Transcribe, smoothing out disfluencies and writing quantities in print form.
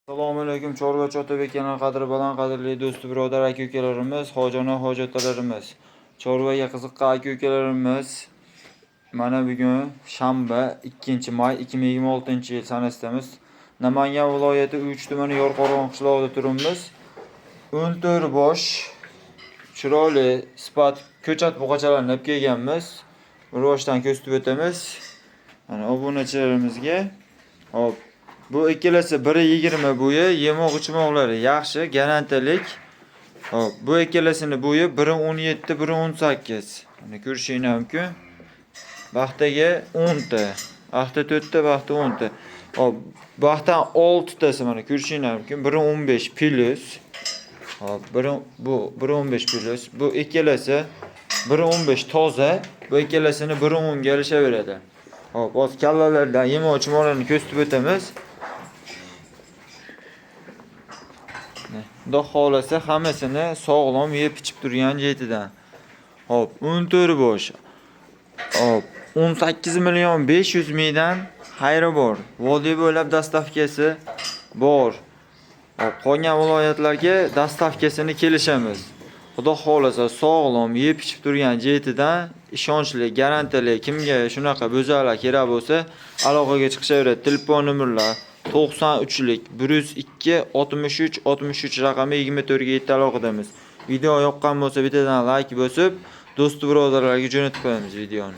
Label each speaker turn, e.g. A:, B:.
A: Assalomu alaykum Chorvachi Otabek kanal qadri baland qadrli do'sti birodar aka-ukalarimiz, hojona hojatlarimiz. Chorvaga qiziqqan aka-ukalarimiz, mana bugun shanba 2-may 2026-yil sanasidamiz. Namangan viloyati Uch tumani Yorqo'rg'on qishlog'ida turibmiz. 14 bosh chiroyli sifat ko'chat buqachalarni olib kelganmiz. Rivojdan ko'rsatib o'tamiz. Mana obunachilarimizga. Hop. Bu ikkalasi biri 20 bo'yi, yemoq-ichmoqlari yaxshi, garantiyalik. Hop, bu ikkalasini bo'yi biri 17, biri 18. Mana ko'rishingiz mumkin. Vaqtiga 10 ta, vaqti 4 ta, vaqti 10 ta. Hop, vaqtdan 6 tasi mana ko'rishingiz mumkin. Biri 15 plus. Hop, biri 15 plus. Bu ikkalasi biri 15 toza, bu ikkalasini biri 10 ga erishaveradi. Hop, o'z kallalardan yemoq-ichmoqlarni ko'rsatib o'tamiz. Xudo xolasa hammasini sog'lom yeb ichib turgan jetidan. Hop, 14 bosh. Hop, 18 million 500 mingdan xayri bor. Vodiy bo'ylab dastavkasi bor. Hop, qolgan viloyatlarga dastavkasini kelishamiz. Xudo xolasa sog'lom yeb ichib turgan jetidan ishonchli, garantiyali kimga shunaqa bo'zalar kerak bo'lsa, aloqaga chiqishaveradi. Telefon nomerlar 93lik 102 63 63 raqami 24 ga yetib aloqadamiz. Video yoqqan bo'lsa bittadan like bosib, do'st birodarlarga jo'natib qo'yamiz videoni.